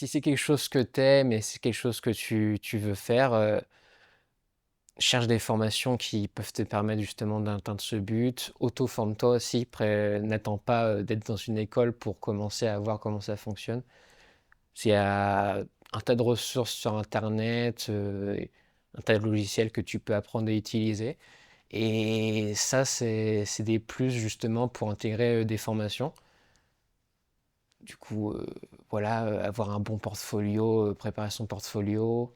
si c'est quelque chose que tu aimes et c'est quelque chose que tu veux faire, cherche des formations qui peuvent te permettre justement d'atteindre ce but. Auto-forme-toi aussi, n'attends pas, d'être dans une école pour commencer à voir comment ça fonctionne. Il y a un tas de ressources sur internet, et un tas de logiciels que tu peux apprendre à utiliser et ça, c'est des plus justement pour intégrer, des formations. Du coup, voilà, avoir un bon portfolio, préparer son portfolio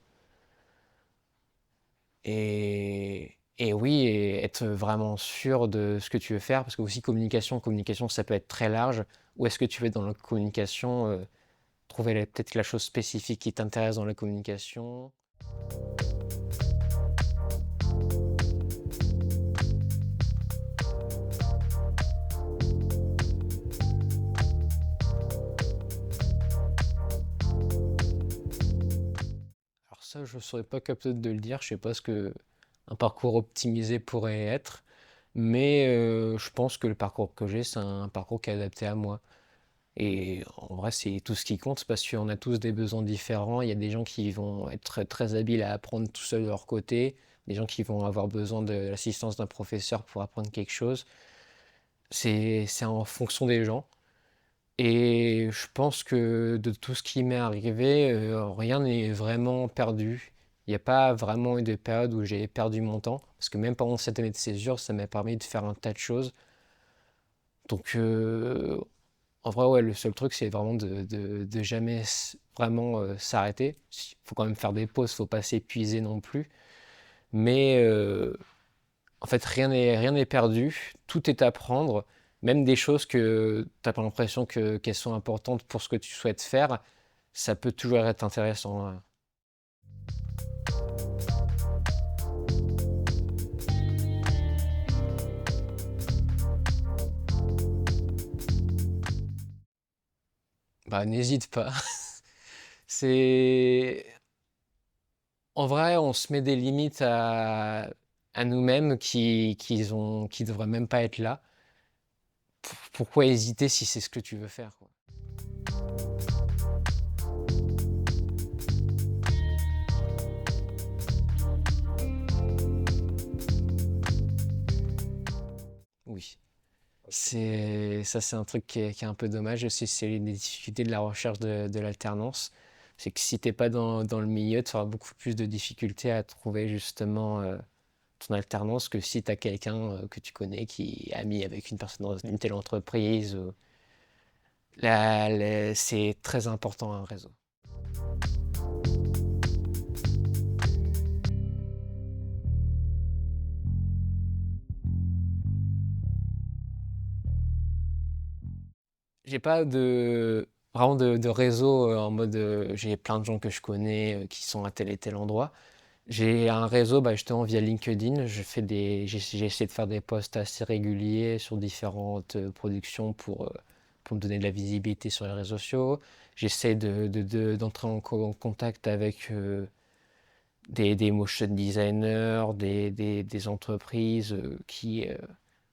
et oui et être vraiment sûr de ce que tu veux faire parce que aussi communication, ça peut être très large. Où est-ce que tu veux être dans la communication? Trouver peut-être la chose spécifique qui t'intéresse dans la communication. Alors ça, je ne saurais pas capable de le dire. Je sais pas ce que un parcours optimisé pourrait être, mais je pense que le parcours que j'ai, c'est un parcours qui est adapté à moi. Et en vrai, c'est tout ce qui compte parce qu'on a tous des besoins différents. Il y a des gens qui vont être très, très habiles à apprendre tout seul de leur côté, des gens qui vont avoir besoin de l'assistance d'un professeur pour apprendre quelque chose. C'est en fonction des gens. Et je pense que de tout ce qui m'est arrivé, rien n'est vraiment perdu. Il n'y a pas vraiment eu de période où j'ai perdu mon temps, parce que même pendant cette année de césure, ça m'a permis de faire un tas de choses. Donc, en vrai, ouais, le seul truc, c'est vraiment de jamais vraiment s'arrêter. Il faut quand même faire des pauses, faut pas s'épuiser non plus. Mais en fait, rien n'est perdu, tout est à prendre, même des choses que tu as pas l'impression qu'elles sont importantes pour ce que tu souhaites faire, ça peut toujours être intéressant, hein. Bah, n'hésite pas. C'est en vrai, on se met des limites à nous-mêmes qui devraient même pas être là. Pourquoi hésiter si c'est ce que tu veux faire, quoi? Oui. C'est un truc qui est un peu dommage aussi, c'est les difficultés de la recherche de l'alternance. C'est que si t'es pas dans le milieu, tu auras beaucoup plus de difficultés à trouver justement ton alternance que si tu as quelqu'un que tu connais qui est ami avec une personne dans une telle entreprise. C'est très important un réseau. J'ai pas vraiment de réseau en mode j'ai plein de gens que je connais qui sont à tel et tel endroit. J'ai un réseau bah, justement via LinkedIn. J'ai essayé de faire des posts assez réguliers sur différentes productions pour me donner de la visibilité sur les réseaux sociaux. J'essaie d'entrer en contact avec des motion designers, des entreprises qui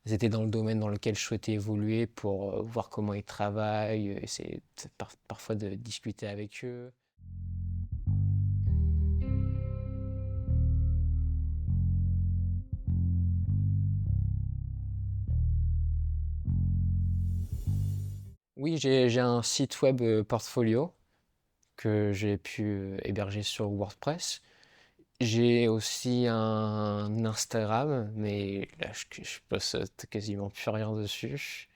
étaient dans le domaine dans lequel je souhaitais évoluer pour voir comment ils travaillent, essayer parfois de discuter avec eux. Oui, j'ai un site web portfolio que j'ai pu héberger sur WordPress. J'ai aussi un Instagram, mais là je poste quasiment plus rien dessus.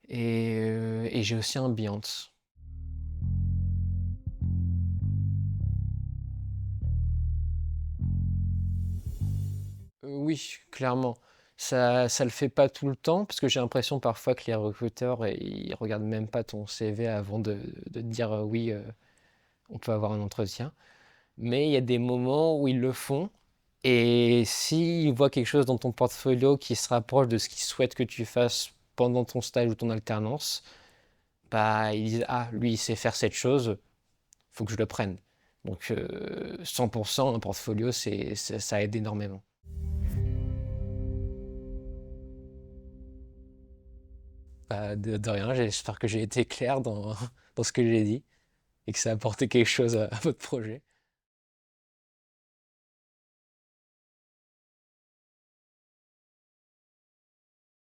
Et j'ai aussi un Behance. Oui, clairement. Ça le fait pas tout le temps, parce que j'ai l'impression parfois que les recruteurs, ils regardent même pas ton CV avant de te dire oui, on peut avoir un entretien. Mais il y a des moments où ils le font. Et s'ils voient quelque chose dans ton portfolio qui se rapproche de ce qu'ils souhaitent que tu fasses pendant ton stage ou ton alternance, bah ils disent, ah, lui, il sait faire cette chose, faut que je le prenne. Donc 100%, un portfolio, ça aide énormément. Bah, de rien, j'espère que j'ai été clair dans, dans ce que j'ai dit. et que ça a apporté quelque chose à votre projet.